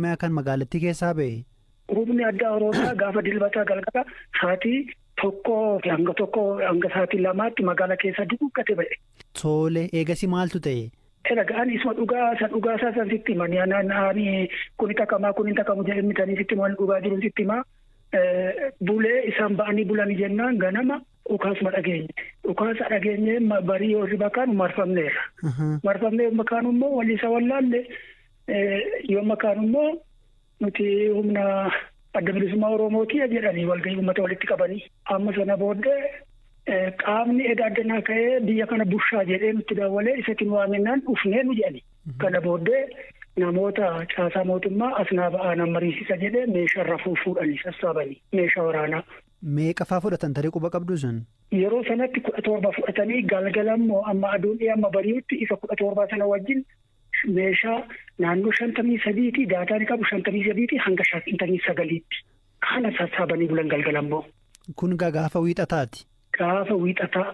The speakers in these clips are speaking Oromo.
Oromiyaa kan magaalattii keessaa ba'e? Humni addaa Oromiyaa gaafa dilbataa galgala sa'aatii hanga sa'aatii lamaatti magaalaa keessa duguggate ba'e. Tole eegasii maaltu ta'e? Dhagaan isuma dhugaa isaa sitti hima naanna'anii kuni takamu jedhamanii sitti hima dhugaa jiru sitti hima bulee isaan ba'anii bulanii jennaan ganama dhukaasuma dhageenye barii yoo ribakaan marfamneera. Marfamnee yoo makaanu immoo wallisaa wallaalle yoo makaanu immoo nuti humna adda bilisummaa Oromootii jedhanii walgahii uummata walitti qabanii amma sana booddee. Qaamni edda addanaa ka'ee biyya kana bushaa jedhee nutti daawwalee isatti nu waamennaan dhufnee nu jedhani. Kana booddee namoota caasaa mootummaa asnaa ba'aa nan mariisisa jedhee meeshaa irraa fuudhanii sassaabanii meeshaa waraanaa. Meeqa fa'aa fudhatan tarii quba qabdu sun? Yeroo sanatti 17 fudhatanii galgala immoo amma aduun amma bari'utti isa 17 sana wajjin meeshaa naannoo 53 daataan qabu 53 hanga 59 kana sassaabanii bulan galgala immoo. Kun gaafa wiixataati. Gaafa wiixataa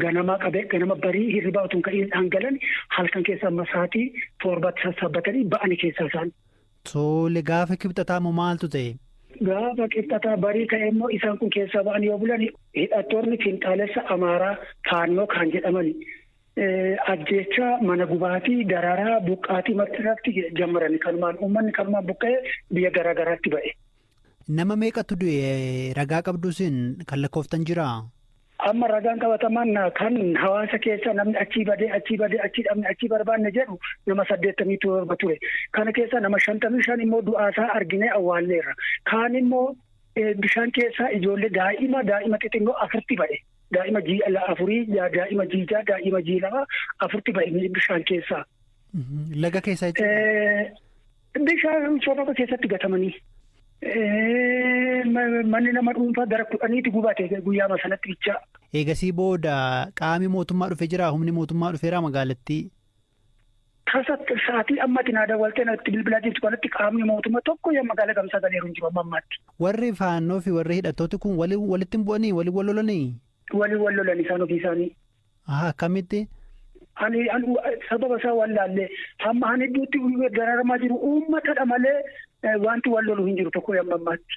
ganama barii hirribaa utuu ka'in dhangalan halkan keessa amma sa'aatii 7 sassaabatanii ba'anii keessaa isaan. Tole gaafa kibxataa moo maaltu ta'e? Gaafa kibxataa barii ka'e immoo isaan kun keessaa ba'anii yoo bulan hidhattoonni fiinxaalessa Amaaraa Faannoo kan jedhaman ajjeechaa mana gubaatii dararaa buqqaatii martirratti jammarani kanumaan uummanni kanumaan buqqa'ee biyya garaa garaatti ba'e. Nama meeqatu du'e ragaa qabduusin kan lakkooftan jiraa? Amma ragaan qabataman kan hawaasa keessa namni achii badee achii dhabne achii barbaanne jedhu nama 87 ture. Kana keessa nama 55 immoo du'aasaa arginee awwaalleerra. Kaan immoo bishaan keessaa ijoollee daa'ima xixiqqoo 4 ba'e. Daa'ima G4, daa'ima G6, daa'ima G2 4 ba'e bishaan keessaa. Laga keessaa jechuudha? Bishaan soorata keessatti gatamanii. Manni nama dhuunfaa gara 10 gubate guyyaa sanatti bichaa. Eegasii booda qaami mootummaa dhufee jira humni mootummaa dhufeera magaalattii. Sa'aatii ammatti naa daawwaltee natti bilbilaa jirtu kanatti qaamni mootummaa tokko yoo magaalaa gamsaa galeeru hin jiru ammaatti. Warri Faannoo fi warri hidhattooti kun walitti hin bu'anii waliin wal lolanii? Waliin wal lolanii isaan ofii isaanii. Akkamitti? Ani sababa isaa wallaallee hamma ani idduutti dararamaa jiru uummatadha malee. Wanti wal lolu hin jiru tokko yamma ammaatti.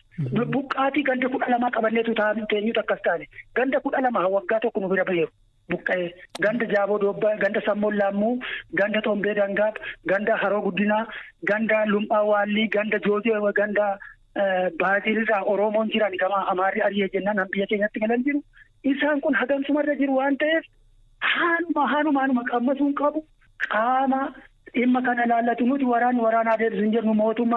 Buqqaatii ganda 12 qabanneetu teenyutu akkas taane. Ganda 12 waggaa tokko nu bira baheeru. Buqqa'ee ganda Jaaboo Doobbaa, ganda Sammoon Laammuu, ganda Tombee Dangaab, ganda Haroo Guddinaa, ganda Lumphaa Waallii, ganda Joojee, ganda Baazilirraa Oromoon jiran gama Amaarri Ariyyee jennaan biyya keenyatti galan jiru. Isaan kun hagamsumarra jiru waan ta'eef haanuma qammasuun qabu qaama dhimma kana laallatu nuti waraanaa deebisu hin jennu mootummaan.